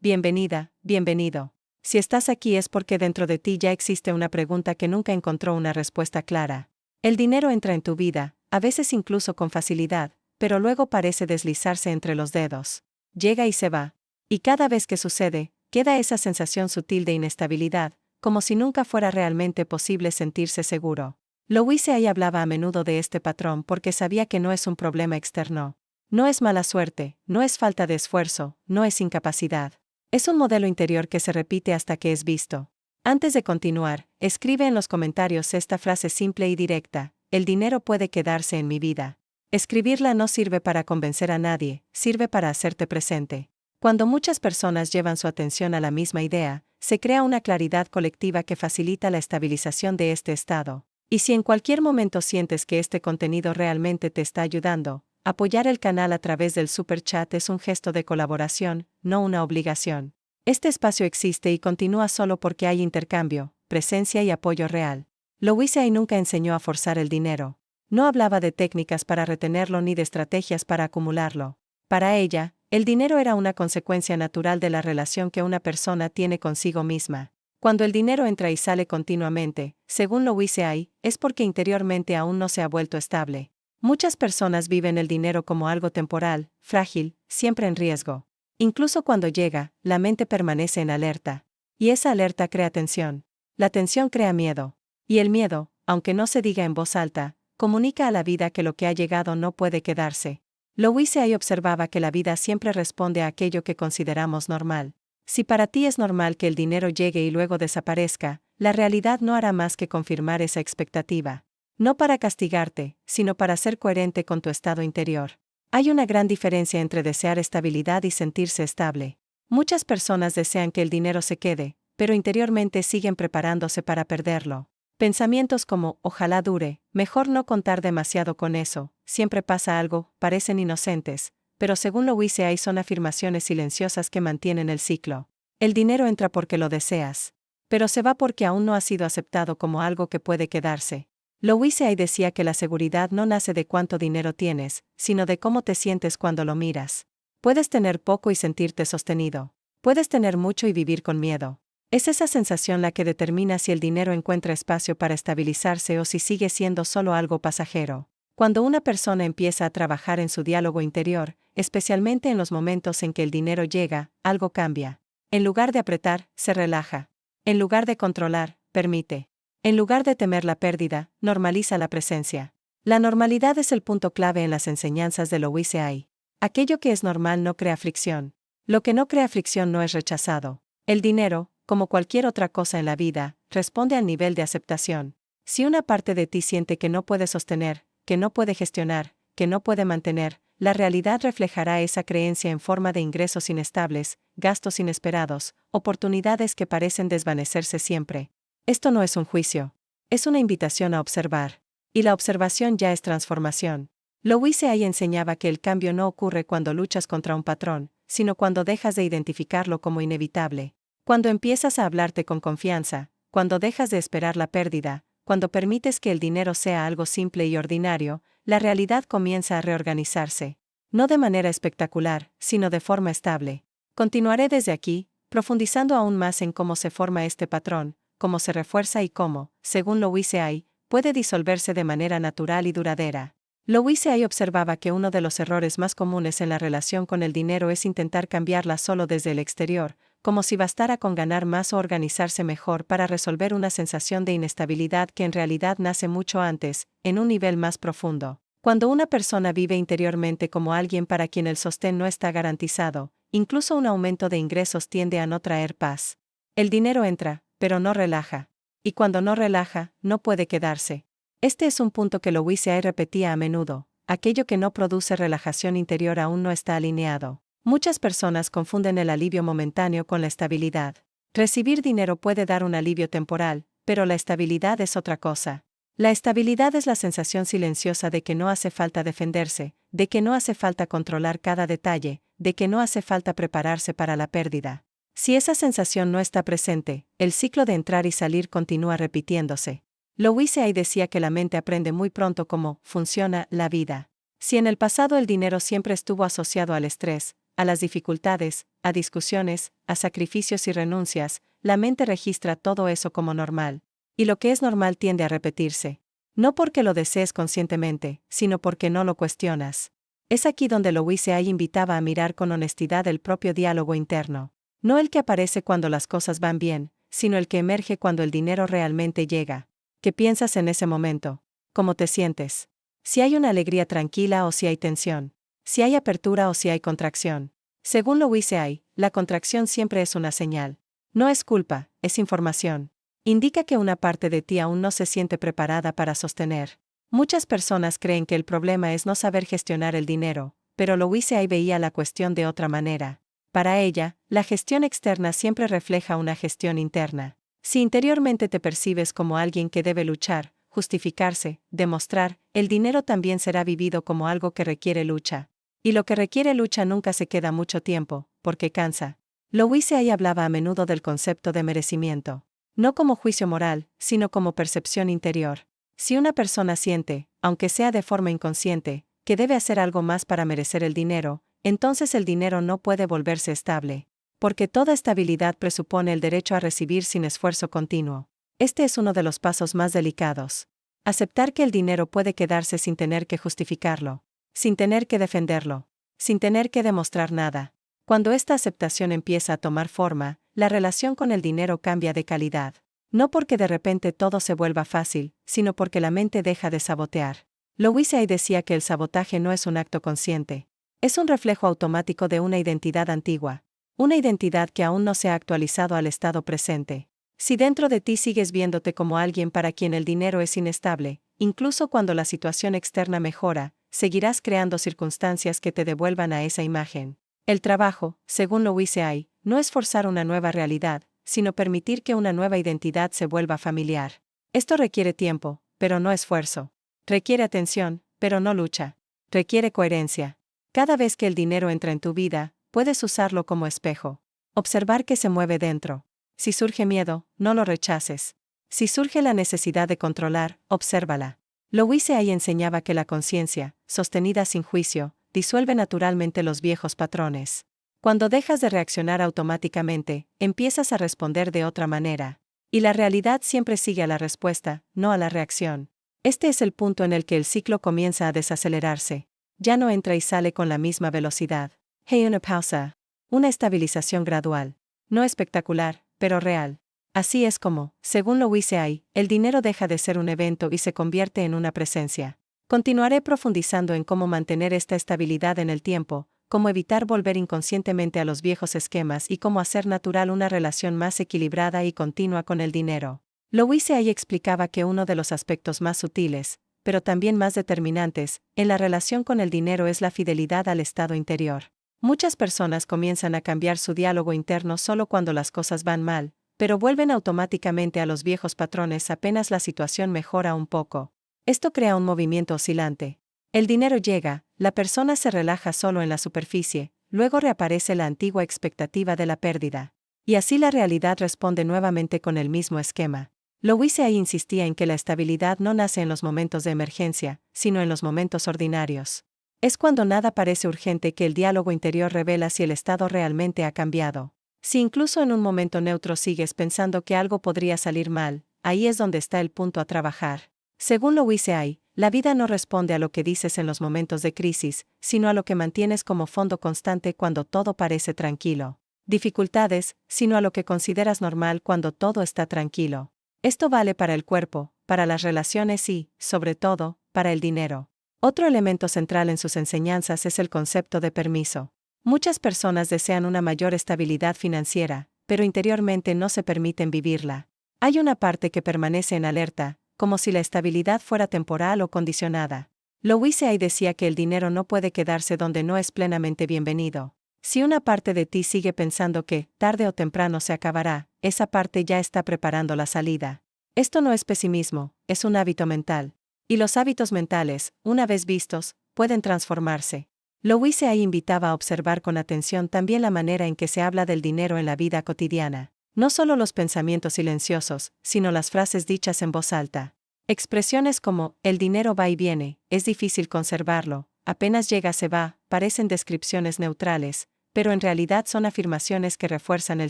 Bienvenida, bienvenido. Si estás aquí es porque dentro de ti ya existe una pregunta que nunca encontró una respuesta clara. El dinero entra en tu vida, a veces incluso con facilidad, pero luego parece deslizarse entre los dedos. Llega y se va. Y cada vez que sucede, queda esa sensación sutil de inestabilidad, como si nunca fuera realmente posible sentirse seguro. Louise Hay hablaba a menudo de este patrón porque sabía que no es un problema externo. No es mala suerte, no es falta de esfuerzo, no es incapacidad. Es un modelo interior que se repite hasta que es visto. Antes de continuar, escribe en los comentarios esta frase simple y directa: el dinero puede quedarse en mi vida. Escribirla no sirve para convencer a nadie, sirve para hacerte presente. Cuando muchas personas llevan su atención a la misma idea, se crea una claridad colectiva que facilita la estabilización de este estado. Y si en cualquier momento sientes que este contenido realmente te está ayudando, apoyar el canal a través del super chat es un gesto de colaboración, no una obligación. Este espacio existe y continúa solo porque hay intercambio, presencia y apoyo real. Louise Hay nunca enseñó a forzar el dinero. No hablaba de técnicas para retenerlo ni de estrategias para acumularlo. Para ella, el dinero era una consecuencia natural de la relación que una persona tiene consigo misma. Cuando el dinero entra y sale continuamente, según Louise Hay, es porque interiormente aún no se ha vuelto estable. Muchas personas viven el dinero como algo temporal, frágil, siempre en riesgo. Incluso cuando llega, la mente permanece en alerta. Y esa alerta crea tensión. La tensión crea miedo. Y el miedo, aunque no se diga en voz alta, comunica a la vida que lo que ha llegado no puede quedarse. Louise Hay observaba que la vida siempre responde a aquello que consideramos normal. Si para ti es normal que el dinero llegue y luego desaparezca, la realidad no hará más que confirmar esa expectativa. No para castigarte, sino para ser coherente con tu estado interior. Hay una gran diferencia entre desear estabilidad y sentirse estable. Muchas personas desean que el dinero se quede, pero interiormente siguen preparándose para perderlo. Pensamientos como, ojalá dure, mejor no contar demasiado con eso, siempre pasa algo, parecen inocentes, pero según Louise Hay son afirmaciones silenciosas que mantienen el ciclo. El dinero entra porque lo deseas, pero se va porque aún no ha sido aceptado como algo que puede quedarse. Louise Hay decía que la seguridad no nace de cuánto dinero tienes, sino de cómo te sientes cuando lo miras. Puedes tener poco y sentirte sostenido. Puedes tener mucho y vivir con miedo. Es esa sensación la que determina si el dinero encuentra espacio para estabilizarse o si sigue siendo solo algo pasajero. Cuando una persona empieza a trabajar en su diálogo interior, especialmente en los momentos en que el dinero llega, algo cambia. En lugar de apretar, se relaja. En lugar de controlar, permite. En lugar de temer la pérdida, normaliza la presencia. La normalidad es el punto clave en las enseñanzas de Louise Hay. Aquello que es normal no crea fricción. Lo que no crea fricción no es rechazado. El dinero, como cualquier otra cosa en la vida, responde al nivel de aceptación. Si una parte de ti siente que no puede sostener, que no puede gestionar, que no puede mantener, la realidad reflejará esa creencia en forma de ingresos inestables, gastos inesperados, oportunidades que parecen desvanecerse siempre. Esto no es un juicio. Es una invitación a observar. Y la observación ya es transformación. Louise Hay enseñaba que el cambio no ocurre cuando luchas contra un patrón, sino cuando dejas de identificarlo como inevitable. Cuando empiezas a hablarte con confianza, cuando dejas de esperar la pérdida, cuando permites que el dinero sea algo simple y ordinario, la realidad comienza a reorganizarse. No de manera espectacular, sino de forma estable. Continuaré desde aquí, profundizando aún más en cómo se forma este patrón, cómo se refuerza y cómo, según Louise Hay, puede disolverse de manera natural y duradera. Louise Hay observaba que uno de los errores más comunes en la relación con el dinero es intentar cambiarla solo desde el exterior, como si bastara con ganar más o organizarse mejor para resolver una sensación de inestabilidad que en realidad nace mucho antes, en un nivel más profundo. Cuando una persona vive interiormente como alguien para quien el sostén no está garantizado, incluso un aumento de ingresos tiende a no traer paz. El dinero entra, pero no relaja. Y cuando no relaja, no puede quedarse. Este es un punto que Louise Hay repetía a menudo: aquello que no produce relajación interior aún no está alineado. Muchas personas confunden el alivio momentáneo con la estabilidad. Recibir dinero puede dar un alivio temporal, pero la estabilidad es otra cosa. La estabilidad es la sensación silenciosa de que no hace falta defenderse, de que no hace falta controlar cada detalle, de que no hace falta prepararse para la pérdida. Si esa sensación no está presente, el ciclo de entrar y salir continúa repitiéndose. Louise Hay decía que la mente aprende muy pronto cómo funciona la vida. Si en el pasado el dinero siempre estuvo asociado al estrés, a las dificultades, a discusiones, a sacrificios y renuncias, la mente registra todo eso como normal. Y lo que es normal tiende a repetirse. No porque lo desees conscientemente, sino porque no lo cuestionas. Es aquí donde Louise Hay invitaba a mirar con honestidad el propio diálogo interno. No el que aparece cuando las cosas van bien, sino el que emerge cuando el dinero realmente llega. ¿Qué piensas en ese momento? ¿Cómo te sientes? Si hay una alegría tranquila o si hay tensión. Si hay apertura o si hay contracción. Según Louise Hay, la contracción siempre es una señal. No es culpa, es información. Indica que una parte de ti aún no se siente preparada para sostener. Muchas personas creen que el problema es no saber gestionar el dinero, pero Louise Hay veía la cuestión de otra manera. Para ella, la gestión externa siempre refleja una gestión interna. Si interiormente te percibes como alguien que debe luchar, justificarse, demostrar, el dinero también será vivido como algo que requiere lucha. Y lo que requiere lucha nunca se queda mucho tiempo, porque cansa. Louise Hay hablaba a menudo del concepto de merecimiento. No como juicio moral, sino como percepción interior. Si una persona siente, aunque sea de forma inconsciente, que debe hacer algo más para merecer el dinero, entonces el dinero no puede volverse estable. Porque toda estabilidad presupone el derecho a recibir sin esfuerzo continuo. Este es uno de los pasos más delicados. Aceptar que el dinero puede quedarse sin tener que justificarlo, sin tener que defenderlo, sin tener que demostrar nada. Cuando esta aceptación empieza a tomar forma, la relación con el dinero cambia de calidad. No porque de repente todo se vuelva fácil, sino porque la mente deja de sabotear. Louise Hay decía que el sabotaje no es un acto consciente. Es un reflejo automático de una identidad antigua. Una identidad que aún no se ha actualizado al estado presente. Si dentro de ti sigues viéndote como alguien para quien el dinero es inestable, incluso cuando la situación externa mejora, seguirás creando circunstancias que te devuelvan a esa imagen. El trabajo, según Louise Hay, no es forzar una nueva realidad, sino permitir que una nueva identidad se vuelva familiar. Esto requiere tiempo, pero no esfuerzo. Requiere atención, pero no lucha. Requiere coherencia. Cada vez que el dinero entra en tu vida, puedes usarlo como espejo. Observar qué se mueve dentro. Si surge miedo, no lo rechaces. Si surge la necesidad de controlar, obsérvala. Louise Hay enseñaba que la conciencia, sostenida sin juicio, disuelve naturalmente los viejos patrones. Cuando dejas de reaccionar automáticamente, empiezas a responder de otra manera. Y la realidad siempre sigue a la respuesta, no a la reacción. Este es el punto en el que el ciclo comienza a desacelerarse. Ya no entra y sale con la misma velocidad. Hay una pausa. Una estabilización gradual. No espectacular, pero real. Así es como, según Louise Hay, el dinero deja de ser un evento y se convierte en una presencia. Continuaré profundizando en cómo mantener esta estabilidad en el tiempo, cómo evitar volver inconscientemente a los viejos esquemas y cómo hacer natural una relación más equilibrada y continua con el dinero. Louise Hay explicaba que uno de los aspectos más sutiles, pero también más determinantes, en la relación con el dinero es la fidelidad al estado interior. Muchas personas comienzan a cambiar su diálogo interno solo cuando las cosas van mal, pero vuelven automáticamente a los viejos patrones apenas la situación mejora un poco. Esto crea un movimiento oscilante. El dinero llega, la persona se relaja solo en la superficie, luego reaparece la antigua expectativa de la pérdida. Y así la realidad responde nuevamente con el mismo esquema. Louise Hay insistía en que la estabilidad no nace en los momentos de emergencia, sino en los momentos ordinarios. Es cuando nada parece urgente que el diálogo interior revela si el estado realmente ha cambiado. Si incluso en un momento neutro sigues pensando que algo podría salir mal, ahí es donde está el punto a trabajar. Según Louise Hay, la vida no responde a lo que dices en los momentos de crisis, sino a lo que mantienes como fondo constante cuando todo parece tranquilo. Dificultades, sino a lo que consideras normal cuando todo está tranquilo. Esto vale para el cuerpo, para las relaciones y, sobre todo, para el dinero. Otro elemento central en sus enseñanzas es el concepto de permiso. Muchas personas desean una mayor estabilidad financiera, pero interiormente no se permiten vivirla. Hay una parte que permanece en alerta, como si la estabilidad fuera temporal o condicionada. Louise Hay decía que el dinero no puede quedarse donde no es plenamente bienvenido. Si una parte de ti sigue pensando que, tarde o temprano se acabará, esa parte ya está preparando la salida. Esto no es pesimismo, es un hábito mental. Y los hábitos mentales, una vez vistos, pueden transformarse. Louise Hay invitaba a observar con atención también la manera en que se habla del dinero en la vida cotidiana. No solo los pensamientos silenciosos, sino las frases dichas en voz alta. Expresiones como, el dinero va y viene, es difícil conservarlo, apenas llega se va, parecen descripciones neutrales, pero en realidad son afirmaciones que refuerzan el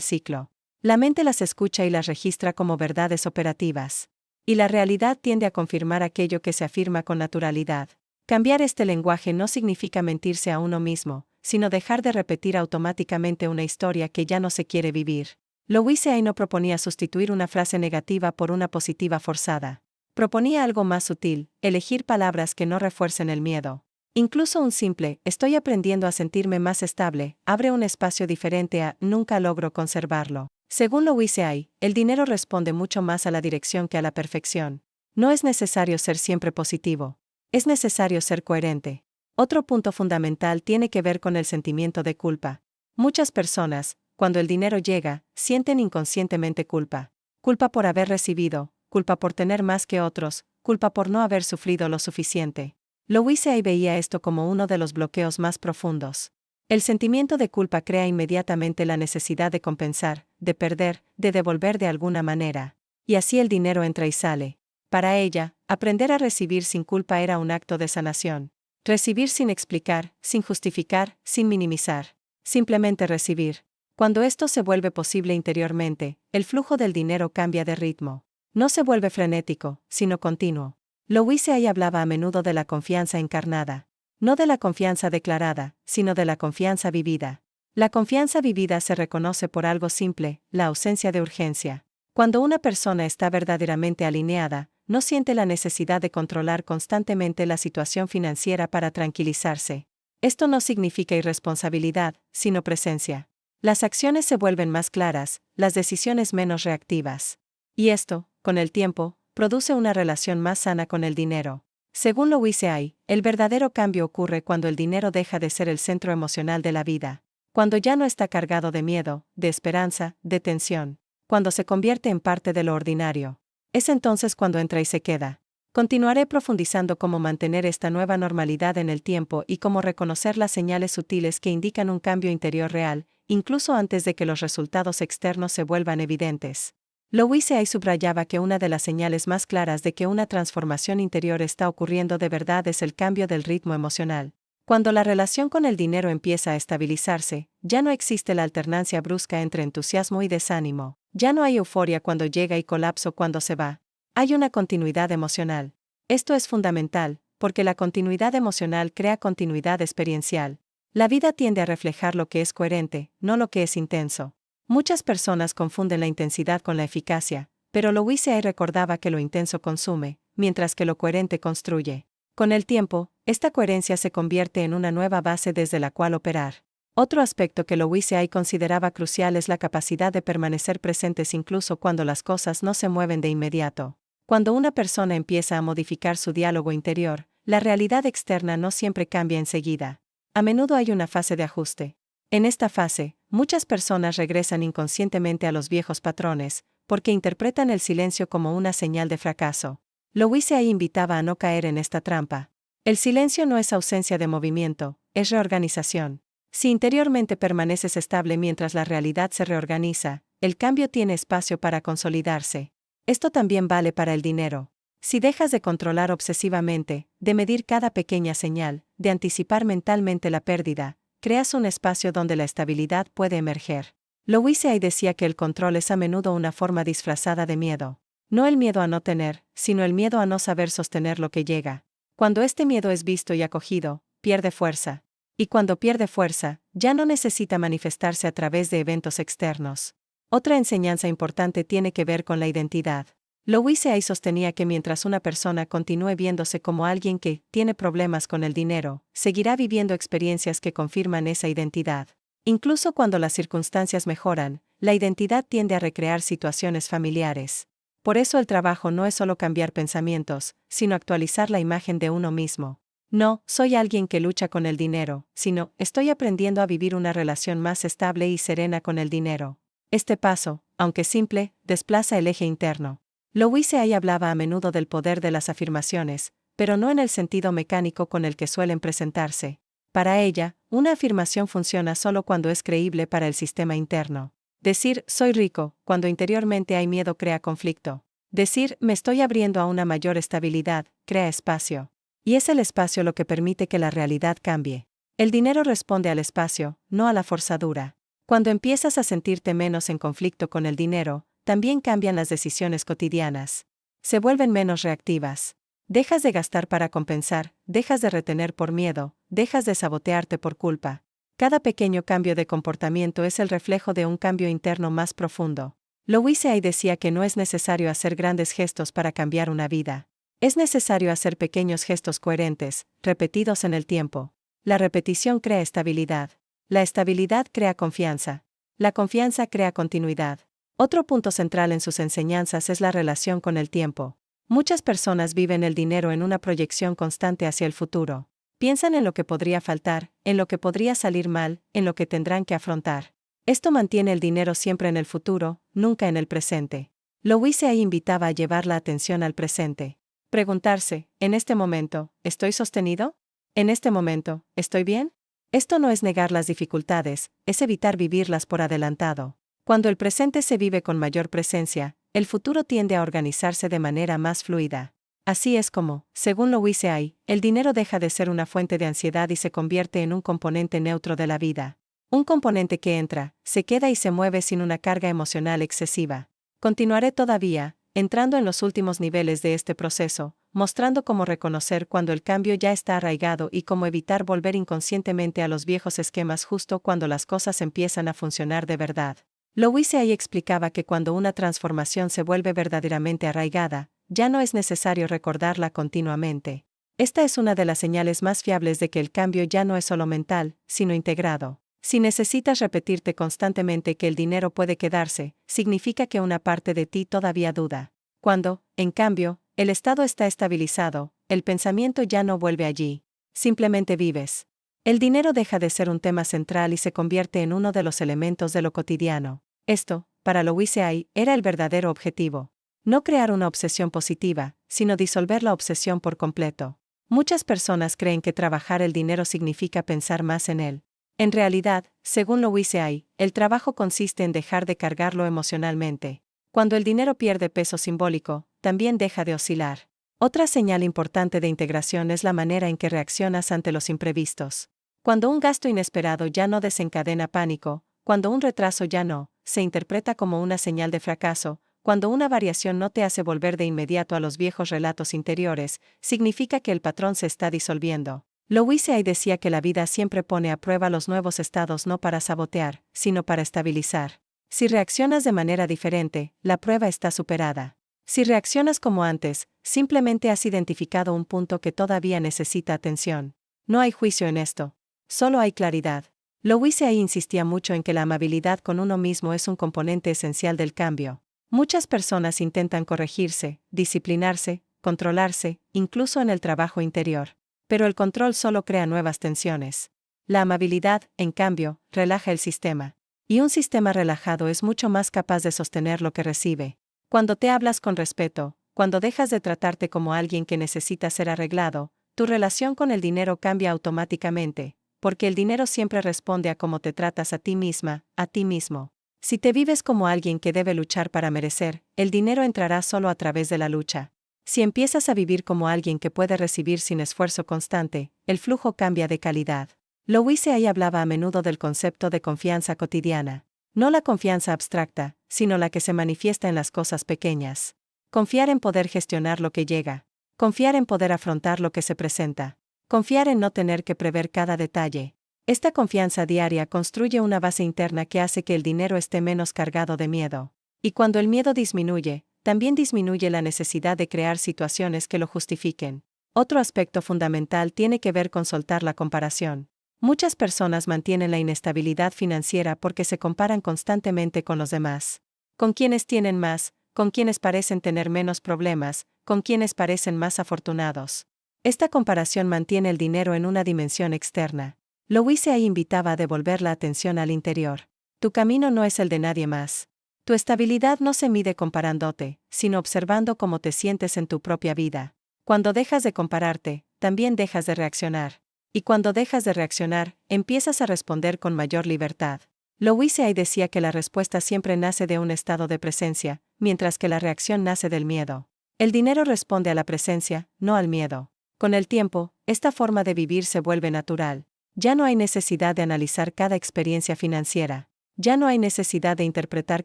ciclo. La mente las escucha y las registra como verdades operativas. Y la realidad tiende a confirmar aquello que se afirma con naturalidad. Cambiar este lenguaje no significa mentirse a uno mismo, sino dejar de repetir automáticamente una historia que ya no se quiere vivir. Louise Hay no proponía sustituir una frase negativa por una positiva forzada. Proponía algo más sutil, elegir palabras que no refuercen el miedo. Incluso un simple, estoy aprendiendo a sentirme más estable, abre un espacio diferente a, nunca logro conservarlo. Según Louise Hay, el dinero responde mucho más a la dirección que a la perfección. No es necesario ser siempre positivo. Es necesario ser coherente. Otro punto fundamental tiene que ver con el sentimiento de culpa. Muchas personas, cuando el dinero llega, sienten inconscientemente culpa. Culpa por haber recibido, culpa por tener más que otros, culpa por no haber sufrido lo suficiente. Louise Hay veía esto como uno de los bloqueos más profundos. El sentimiento de culpa crea inmediatamente la necesidad de compensar, de perder, de devolver de alguna manera. Y así el dinero entra y sale. Para ella, aprender a recibir sin culpa era un acto de sanación. Recibir sin explicar, sin justificar, sin minimizar. Simplemente recibir. Cuando esto se vuelve posible interiormente, el flujo del dinero cambia de ritmo. No se vuelve frenético, sino continuo. Louise Hay hablaba a menudo de la confianza encarnada. No de la confianza declarada, sino de la confianza vivida. La confianza vivida se reconoce por algo simple, la ausencia de urgencia. Cuando una persona está verdaderamente alineada, no siente la necesidad de controlar constantemente la situación financiera para tranquilizarse. Esto no significa irresponsabilidad, sino presencia. Las acciones se vuelven más claras, las decisiones menos reactivas. Y esto, con el tiempo, produce una relación más sana con el dinero. Según Louise Hay, el verdadero cambio ocurre cuando el dinero deja de ser el centro emocional de la vida. Cuando ya no está cargado de miedo, de esperanza, de tensión. Cuando se convierte en parte de lo ordinario. Es entonces cuando entra y se queda. Continuaré profundizando cómo mantener esta nueva normalidad en el tiempo y cómo reconocer las señales sutiles que indican un cambio interior real, incluso antes de que los resultados externos se vuelvan evidentes. Louise Hay subrayaba que una de las señales más claras de que una transformación interior está ocurriendo de verdad es el cambio del ritmo emocional. Cuando la relación con el dinero empieza a estabilizarse, ya no existe la alternancia brusca entre entusiasmo y desánimo. Ya no hay euforia cuando llega y colapso cuando se va. Hay una continuidad emocional. Esto es fundamental, porque la continuidad emocional crea continuidad experiencial. La vida tiende a reflejar lo que es coherente, no lo que es intenso. Muchas personas confunden la intensidad con la eficacia, pero Louise Hay recordaba que lo intenso consume, mientras que lo coherente construye. Con el tiempo, esta coherencia se convierte en una nueva base desde la cual operar. Otro aspecto que Louise Hay consideraba crucial es la capacidad de permanecer presentes incluso cuando las cosas no se mueven de inmediato. Cuando una persona empieza a modificar su diálogo interior, la realidad externa no siempre cambia enseguida. A menudo hay una fase de ajuste. En esta fase, muchas personas regresan inconscientemente a los viejos patrones, porque interpretan el silencio como una señal de fracaso. Louise Hay invitaba a no caer en esta trampa. El silencio no es ausencia de movimiento, es reorganización. Si interiormente permaneces estable mientras la realidad se reorganiza, el cambio tiene espacio para consolidarse. Esto también vale para el dinero. Si dejas de controlar obsesivamente, de medir cada pequeña señal, de anticipar mentalmente la pérdida, creas un espacio donde la estabilidad puede emerger. Louise Hay decía que el control es a menudo una forma disfrazada de miedo. No el miedo a no tener, sino el miedo a no saber sostener lo que llega. Cuando este miedo es visto y acogido, pierde fuerza. Y cuando pierde fuerza, ya no necesita manifestarse a través de eventos externos. Otra enseñanza importante tiene que ver con la identidad. Louise Hay sostenía que mientras una persona continúe viéndose como alguien que tiene problemas con el dinero, seguirá viviendo experiencias que confirman esa identidad. Incluso cuando las circunstancias mejoran, la identidad tiende a recrear situaciones familiares. Por eso el trabajo no es solo cambiar pensamientos, sino actualizar la imagen de uno mismo. No, soy alguien que lucha con el dinero, sino, estoy aprendiendo a vivir una relación más estable y serena con el dinero. Este paso, aunque simple, desplaza el eje interno. Louise Hay hablaba a menudo del poder de las afirmaciones, pero no en el sentido mecánico con el que suelen presentarse. Para ella, una afirmación funciona solo cuando es creíble para el sistema interno. Decir, soy rico, cuando interiormente hay miedo crea conflicto. Decir, me estoy abriendo a una mayor estabilidad, crea espacio. Y es el espacio lo que permite que la realidad cambie. El dinero responde al espacio, no a la forzadura. Cuando empiezas a sentirte menos en conflicto con el dinero, también cambian las decisiones cotidianas. Se vuelven menos reactivas. Dejas de gastar para compensar, dejas de retener por miedo, dejas de sabotearte por culpa. Cada pequeño cambio de comportamiento es el reflejo de un cambio interno más profundo. Louise Hay decía que no es necesario hacer grandes gestos para cambiar una vida. Es necesario hacer pequeños gestos coherentes, repetidos en el tiempo. La repetición crea estabilidad. La estabilidad crea confianza. La confianza crea continuidad. Otro punto central en sus enseñanzas es la relación con el tiempo. Muchas personas viven el dinero en una proyección constante hacia el futuro. Piensan en lo que podría faltar, en lo que podría salir mal, en lo que tendrán que afrontar. Esto mantiene el dinero siempre en el futuro, nunca en el presente. Louise Hay invitaba a llevar la atención al presente. Preguntarse, ¿en este momento, estoy sostenido? ¿En este momento, estoy bien? Esto no es negar las dificultades, es evitar vivirlas por adelantado. Cuando el presente se vive con mayor presencia, el futuro tiende a organizarse de manera más fluida. Así es como, según Louise Hay, el dinero deja de ser una fuente de ansiedad y se convierte en un componente neutro de la vida. Un componente que entra, se queda y se mueve sin una carga emocional excesiva. Continuaré todavía, entrando en los últimos niveles de este proceso, mostrando cómo reconocer cuando el cambio ya está arraigado y cómo evitar volver inconscientemente a los viejos esquemas justo cuando las cosas empiezan a funcionar de verdad. Louise Hay explicaba que cuando una transformación se vuelve verdaderamente arraigada, ya no es necesario recordarla continuamente. Esta es una de las señales más fiables de que el cambio ya no es solo mental, sino integrado. Si necesitas repetirte constantemente que el dinero puede quedarse, significa que una parte de ti todavía duda. Cuando, en cambio, el estado está estabilizado, el pensamiento ya no vuelve allí. Simplemente vives. El dinero deja de ser un tema central y se convierte en uno de los elementos de lo cotidiano. Esto, para Louise Hay, era el verdadero objetivo. No crear una obsesión positiva, sino disolver la obsesión por completo. Muchas personas creen que trabajar el dinero significa pensar más en él. En realidad, según Louise Hay, el trabajo consiste en dejar de cargarlo emocionalmente. Cuando el dinero pierde peso simbólico, también deja de oscilar. Otra señal importante de integración es la manera en que reaccionas ante los imprevistos. Cuando un gasto inesperado ya no desencadena pánico, cuando un retraso ya no se interpreta como una señal de fracaso, cuando una variación no te hace volver de inmediato a los viejos relatos interiores, significa que el patrón se está disolviendo. Louise Hay decía que la vida siempre pone a prueba los nuevos estados no para sabotear, sino para estabilizar. Si reaccionas de manera diferente, la prueba está superada. Si reaccionas como antes, simplemente has identificado un punto que todavía necesita atención. No hay juicio en esto. Solo hay claridad. Louise Hay insistía mucho en que la amabilidad con uno mismo es un componente esencial del cambio. Muchas personas intentan corregirse, disciplinarse, controlarse, incluso en el trabajo interior. Pero el control solo crea nuevas tensiones. La amabilidad, en cambio, relaja el sistema. Y un sistema relajado es mucho más capaz de sostener lo que recibe. Cuando te hablas con respeto, cuando dejas de tratarte como alguien que necesita ser arreglado, tu relación con el dinero cambia automáticamente, porque el dinero siempre responde a cómo te tratas a ti misma, a ti mismo. Si te vives como alguien que debe luchar para merecer, el dinero entrará solo a través de la lucha. Si empiezas a vivir como alguien que puede recibir sin esfuerzo constante, el flujo cambia de calidad. Louise Hay hablaba a menudo del concepto de confianza cotidiana. No la confianza abstracta, sino la que se manifiesta en las cosas pequeñas. Confiar en poder gestionar lo que llega. Confiar en poder afrontar lo que se presenta. Confiar en no tener que prever cada detalle. Esta confianza diaria construye una base interna que hace que el dinero esté menos cargado de miedo. Y cuando el miedo disminuye, también disminuye la necesidad de crear situaciones que lo justifiquen. Otro aspecto fundamental tiene que ver con soltar la comparación. Muchas personas mantienen la inestabilidad financiera porque se comparan constantemente con los demás. Con quienes tienen más, con quienes parecen tener menos problemas, con quienes parecen más afortunados. Esta comparación mantiene el dinero en una dimensión externa. Louise Hay invitaba a devolver la atención al interior. Tu camino no es el de nadie más. Tu estabilidad no se mide comparándote, sino observando cómo te sientes en tu propia vida. Cuando dejas de compararte, también dejas de reaccionar. Y cuando dejas de reaccionar, empiezas a responder con mayor libertad. Louise Hay decía que la respuesta siempre nace de un estado de presencia, mientras que la reacción nace del miedo. El dinero responde a la presencia, no al miedo. Con el tiempo, esta forma de vivir se vuelve natural. Ya no hay necesidad de analizar cada experiencia financiera. Ya no hay necesidad de interpretar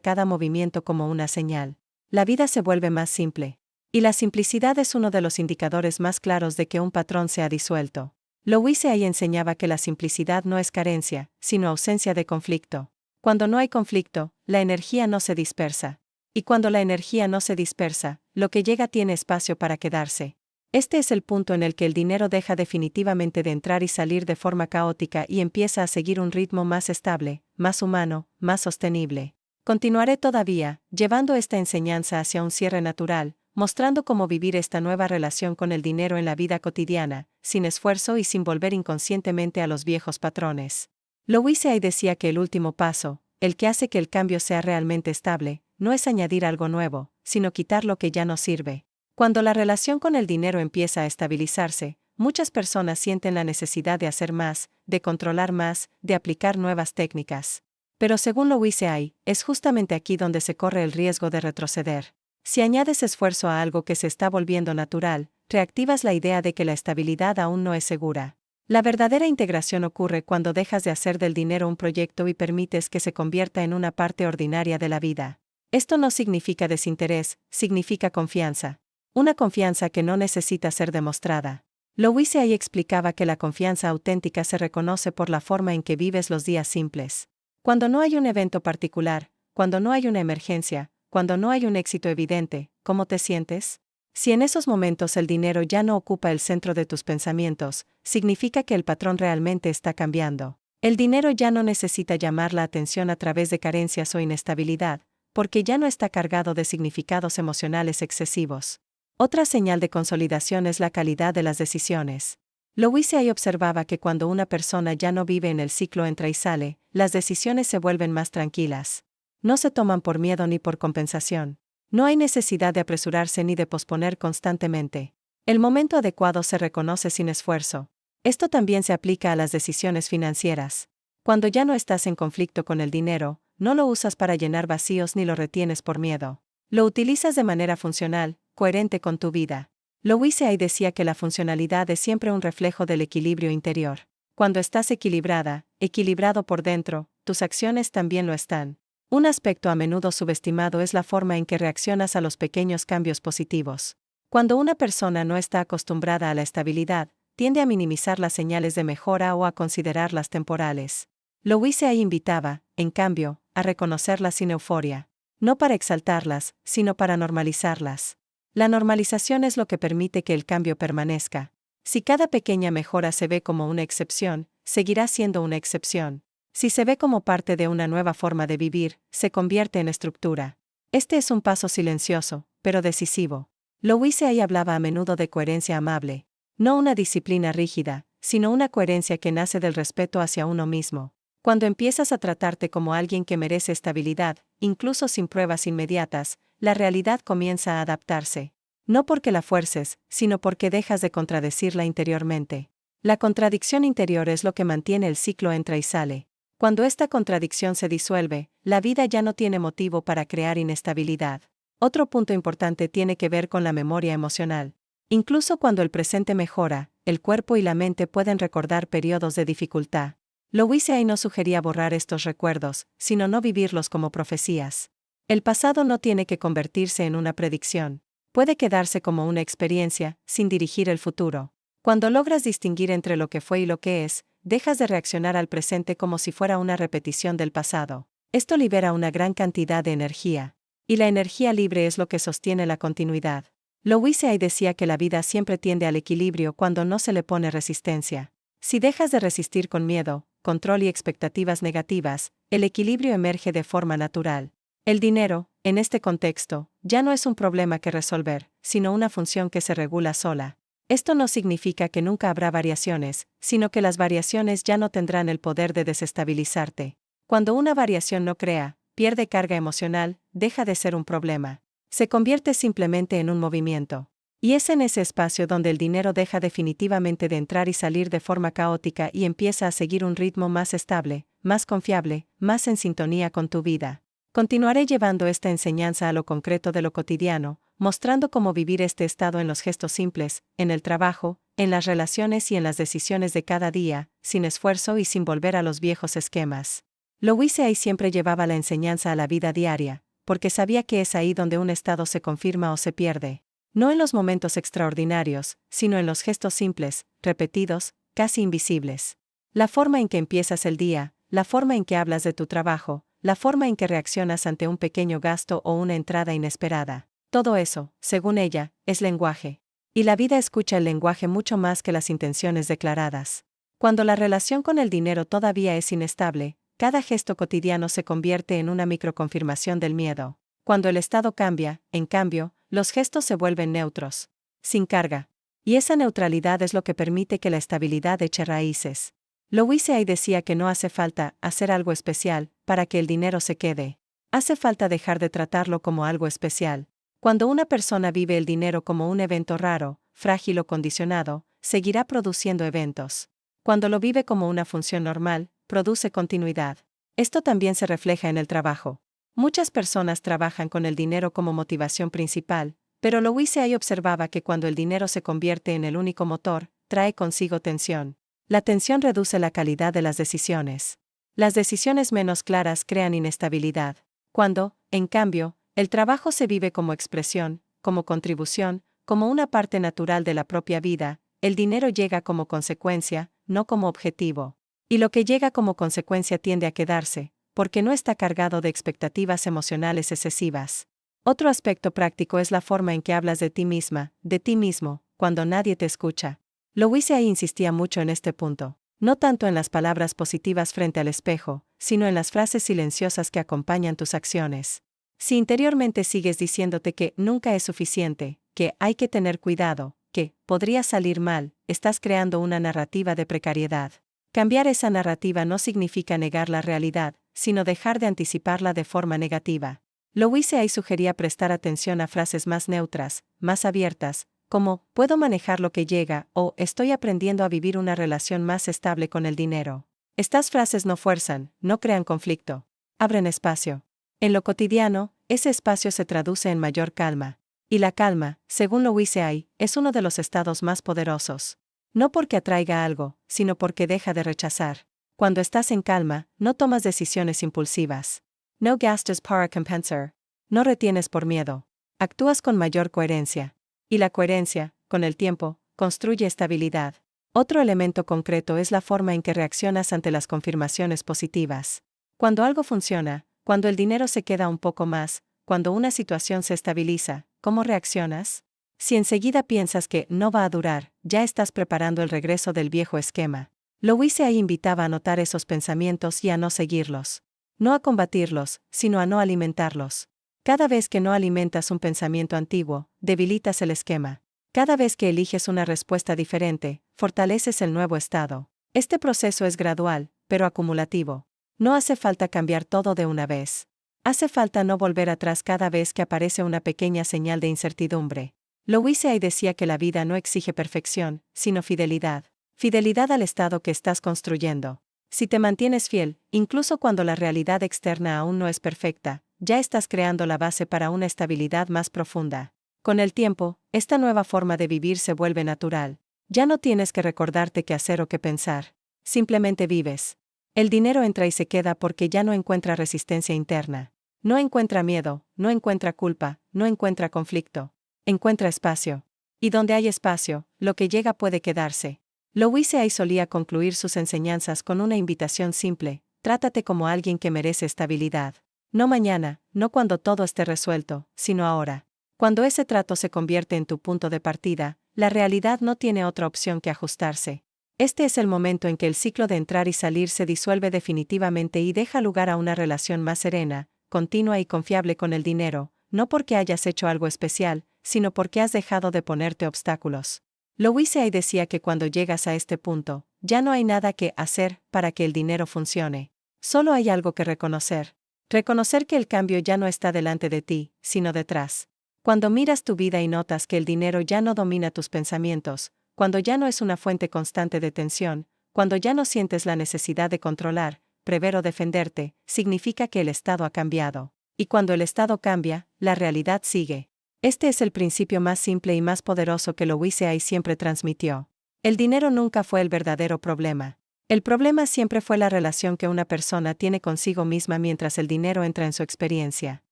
cada movimiento como una señal. La vida se vuelve más simple. Y la simplicidad es uno de los indicadores más claros de que un patrón se ha disuelto. Louise Hay enseñaba que la simplicidad no es carencia, sino ausencia de conflicto. Cuando no hay conflicto, la energía no se dispersa. Y cuando la energía no se dispersa, lo que llega tiene espacio para quedarse. Este es el punto en el que el dinero deja definitivamente de entrar y salir de forma caótica y empieza a seguir un ritmo más estable, más humano, más sostenible. Continuaré todavía, llevando esta enseñanza hacia un cierre natural, mostrando cómo vivir esta nueva relación con el dinero en la vida cotidiana, sin esfuerzo y sin volver inconscientemente a los viejos patrones. Louise Hay decía que el último paso, el que hace que el cambio sea realmente estable, no es añadir algo nuevo, sino quitar lo que ya no sirve. Cuando la relación con el dinero empieza a estabilizarse, muchas personas sienten la necesidad de hacer más, de controlar más, de aplicar nuevas técnicas. Pero según Louise Hay, es justamente aquí donde se corre el riesgo de retroceder. Si añades esfuerzo a algo que se está volviendo natural, reactivas la idea de que la estabilidad aún no es segura. La verdadera integración ocurre cuando dejas de hacer del dinero un proyecto y permites que se convierta en una parte ordinaria de la vida. Esto no significa desinterés, significa confianza. Una confianza que no necesita ser demostrada. Louise Hay explicaba que la confianza auténtica se reconoce por la forma en que vives los días simples. Cuando no hay un evento particular, cuando no hay una emergencia, cuando no hay un éxito evidente, ¿cómo te sientes? Si en esos momentos el dinero ya no ocupa el centro de tus pensamientos, significa que el patrón realmente está cambiando. El dinero ya no necesita llamar la atención a través de carencias o inestabilidad, porque ya no está cargado de significados emocionales excesivos. Otra señal de consolidación es la calidad de las decisiones. Louise Hay observaba que cuando una persona ya no vive en el ciclo entra y sale, las decisiones se vuelven más tranquilas. No se toman por miedo ni por compensación. No hay necesidad de apresurarse ni de posponer constantemente. El momento adecuado se reconoce sin esfuerzo. Esto también se aplica a las decisiones financieras. Cuando ya no estás en conflicto con el dinero, no lo usas para llenar vacíos ni lo retienes por miedo. Lo utilizas de manera funcional, coherente con tu vida. Louise Hay decía que la funcionalidad es siempre un reflejo del equilibrio interior. Cuando estás equilibrada, equilibrado por dentro, tus acciones también lo están. Un aspecto a menudo subestimado es la forma en que reaccionas a los pequeños cambios positivos. Cuando una persona no está acostumbrada a la estabilidad, tiende a minimizar las señales de mejora o a considerarlas temporales. Louise Hay invitaba, en cambio, a reconocerlas sin euforia. No para exaltarlas, sino para normalizarlas. La normalización es lo que permite que el cambio permanezca. Si cada pequeña mejora se ve como una excepción, seguirá siendo una excepción. Si se ve como parte de una nueva forma de vivir, se convierte en estructura. Este es un paso silencioso, pero decisivo. Louise Hay hablaba a menudo de coherencia amable. No una disciplina rígida, sino una coherencia que nace del respeto hacia uno mismo. Cuando empiezas a tratarte como alguien que merece estabilidad, incluso sin pruebas inmediatas, la realidad comienza a adaptarse. No porque la fuerces, sino porque dejas de contradecirla interiormente. La contradicción interior es lo que mantiene el ciclo entra y sale. Cuando esta contradicción se disuelve, la vida ya no tiene motivo para crear inestabilidad. Otro punto importante tiene que ver con la memoria emocional. Incluso cuando el presente mejora, el cuerpo y la mente pueden recordar periodos de dificultad. Louise Hay no sugería borrar estos recuerdos, sino no vivirlos como profecías. El pasado no tiene que convertirse en una predicción. Puede quedarse como una experiencia, sin dirigir el futuro. Cuando logras distinguir entre lo que fue y lo que es, dejas de reaccionar al presente como si fuera una repetición del pasado. Esto libera una gran cantidad de energía. Y la energía libre es lo que sostiene la continuidad. Louise Hay decía que la vida siempre tiende al equilibrio cuando no se le pone resistencia. Si dejas de resistir con miedo, control y expectativas negativas, el equilibrio emerge de forma natural. El dinero, en este contexto, ya no es un problema que resolver, sino una función que se regula sola. Esto no significa que nunca habrá variaciones, sino que las variaciones ya no tendrán el poder de desestabilizarte. Cuando una variación no crea, pierde carga emocional, deja de ser un problema. Se convierte simplemente en un movimiento. Y es en ese espacio donde el dinero deja definitivamente de entrar y salir de forma caótica y empieza a seguir un ritmo más estable, más confiable, más en sintonía con tu vida. Continuaré llevando esta enseñanza a lo concreto de lo cotidiano, mostrando cómo vivir este estado en los gestos simples, en el trabajo, en las relaciones y en las decisiones de cada día, sin esfuerzo y sin volver a los viejos esquemas. Louise Hay siempre llevaba la enseñanza a la vida diaria, porque sabía que es ahí donde un estado se confirma o se pierde. No en los momentos extraordinarios, sino en los gestos simples, repetidos, casi invisibles. La forma en que empiezas el día, la forma en que hablas de tu trabajo, la forma en que reaccionas ante un pequeño gasto o una entrada inesperada. Todo eso, según ella, es lenguaje. Y la vida escucha el lenguaje mucho más que las intenciones declaradas. Cuando la relación con el dinero todavía es inestable, cada gesto cotidiano se convierte en una microconfirmación del miedo. Cuando el estado cambia, en cambio, los gestos se vuelven neutros, sin carga. Y esa neutralidad es lo que permite que la estabilidad eche raíces. Louise Hay decía que no hace falta hacer algo especial para que el dinero se quede. Hace falta dejar de tratarlo como algo especial. Cuando una persona vive el dinero como un evento raro, frágil o condicionado, seguirá produciendo eventos. Cuando lo vive como una función normal, produce continuidad. Esto también se refleja en el trabajo. Muchas personas trabajan con el dinero como motivación principal, pero Louise Hay observaba que cuando el dinero se convierte en el único motor, trae consigo tensión. La tensión reduce la calidad de las decisiones. Las decisiones menos claras crean inestabilidad. Cuando, en cambio, el trabajo se vive como expresión, como contribución, como una parte natural de la propia vida, el dinero llega como consecuencia, no como objetivo. Y lo que llega como consecuencia tiende a quedarse, porque no está cargado de expectativas emocionales excesivas. Otro aspecto práctico es la forma en que hablas de ti misma, de ti mismo, cuando nadie te escucha. Louise Hay insistía mucho en este punto, no tanto en las palabras positivas frente al espejo, sino en las frases silenciosas que acompañan tus acciones. Si interiormente sigues diciéndote que nunca es suficiente, que hay que tener cuidado, que podría salir mal, estás creando una narrativa de precariedad. Cambiar esa narrativa no significa negar la realidad, sino dejar de anticiparla de forma negativa. Louise Hay sugería prestar atención a frases más neutras, más abiertas, como «puedo manejar lo que llega» o «estoy aprendiendo a vivir una relación más estable con el dinero». Estas frases no fuerzan, no crean conflicto, abren espacio. En lo cotidiano, ese espacio se traduce en mayor calma. Y la calma, según Louise Hay, es uno de los estados más poderosos. No porque atraiga algo, sino porque deja de rechazar. Cuando estás en calma, no tomas decisiones impulsivas. No gastas para compensar. No retienes por miedo. Actúas con mayor coherencia. Y la coherencia, con el tiempo, construye estabilidad. Otro elemento concreto es la forma en que reaccionas ante las confirmaciones positivas. Cuando algo funciona, cuando el dinero se queda un poco más, cuando una situación se estabiliza, ¿cómo reaccionas? Si enseguida piensas que no va a durar, ya estás preparando el regreso del viejo esquema. Louise Hay invitaba a notar esos pensamientos y a no seguirlos. No a combatirlos, sino a no alimentarlos. Cada vez que no alimentas un pensamiento antiguo, debilitas el esquema. Cada vez que eliges una respuesta diferente, fortaleces el nuevo estado. Este proceso es gradual, pero acumulativo. No hace falta cambiar todo de una vez. Hace falta no volver atrás cada vez que aparece una pequeña señal de incertidumbre. Louise Hay decía que la vida no exige perfección, sino fidelidad. Fidelidad al estado que estás construyendo. Si te mantienes fiel, incluso cuando la realidad externa aún no es perfecta, ya estás creando la base para una estabilidad más profunda. Con el tiempo, esta nueva forma de vivir se vuelve natural. Ya no tienes que recordarte qué hacer o qué pensar. Simplemente vives. El dinero entra y se queda porque ya no encuentra resistencia interna. No encuentra miedo, no encuentra culpa, no encuentra conflicto. Encuentra espacio. Y donde hay espacio, lo que llega puede quedarse. Louise Hay solía concluir sus enseñanzas con una invitación simple: trátate como alguien que merece estabilidad. No mañana, no cuando todo esté resuelto, sino ahora. Cuando ese trato se convierte en tu punto de partida, la realidad no tiene otra opción que ajustarse. Este es el momento en que el ciclo de entrar y salir se disuelve definitivamente y deja lugar a una relación más serena, continua y confiable con el dinero, no porque hayas hecho algo especial, sino porque has dejado de ponerte obstáculos. Louise Hay decía que cuando llegas a este punto, ya no hay nada que hacer para que el dinero funcione. Solo hay algo que reconocer. Reconocer que el cambio ya no está delante de ti, sino detrás. Cuando miras tu vida y notas que el dinero ya no domina tus pensamientos, cuando ya no es una fuente constante de tensión, cuando ya no sientes la necesidad de controlar, prever o defenderte, significa que el estado ha cambiado. Y cuando el estado cambia, la realidad sigue. Este es el principio más simple y más poderoso que Louise Hay siempre transmitió. El dinero nunca fue el verdadero problema. El problema siempre fue la relación que una persona tiene consigo misma mientras el dinero entra en su experiencia.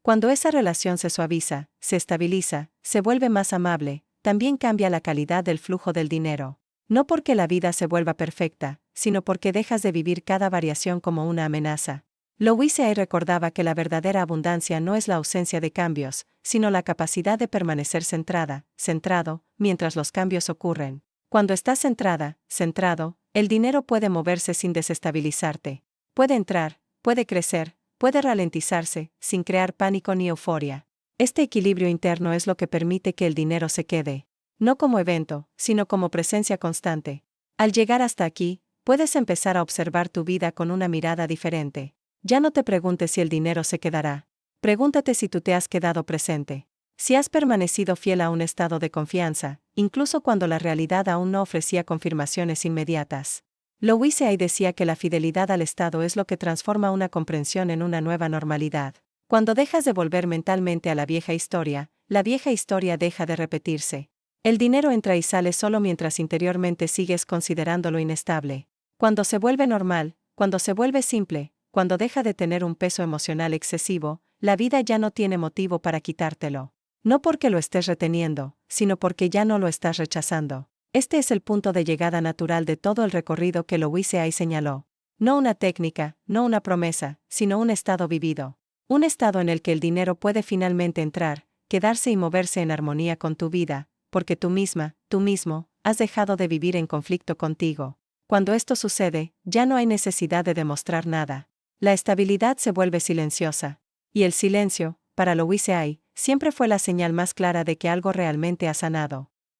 Cuando esa relación se suaviza, se estabiliza, se vuelve más amable, también cambia la calidad del flujo del dinero. No porque la vida se vuelva perfecta, sino porque dejas de vivir cada variación como una amenaza. Louise Hay recordaba que la verdadera abundancia no es la ausencia de cambios, sino la capacidad de permanecer centrado, mientras los cambios ocurren. Cuando estás centrado, el dinero puede moverse sin desestabilizarte. Puede entrar, puede crecer, puede ralentizarse, sin crear pánico ni euforia. Este equilibrio interno es lo que permite que el dinero se quede. No como evento, sino como presencia constante. Al llegar hasta aquí, puedes empezar a observar tu vida con una mirada diferente. Ya no te preguntes si el dinero se quedará. Pregúntate si tú te has quedado presente. Si has permanecido fiel a un estado de confianza, incluso cuando la realidad aún no ofrecía confirmaciones inmediatas. Louise Hay decía que la fidelidad al estado es lo que transforma una comprensión en una nueva normalidad. Cuando dejas de volver mentalmente a la vieja historia deja de repetirse. El dinero entra y sale solo mientras interiormente sigues considerándolo inestable. Cuando se vuelve normal, cuando se vuelve simple, cuando deja de tener un peso emocional excesivo, la vida ya no tiene motivo para quitártelo. No porque lo estés reteniendo, sino porque ya no lo estás rechazando. Este es el punto de llegada natural de todo el recorrido que Louise Hay señaló. No una técnica, no una promesa, sino un estado vivido. Un estado en el que el dinero puede finalmente entrar, quedarse y moverse en armonía con tu vida, porque tú mismo, has dejado de vivir en conflicto contigo. Cuando esto sucede, ya no hay necesidad de demostrar nada. La estabilidad se vuelve silenciosa. Y el silencio, para Louise Hay, siempre fue la señal más clara de que algo realmente ha sanado.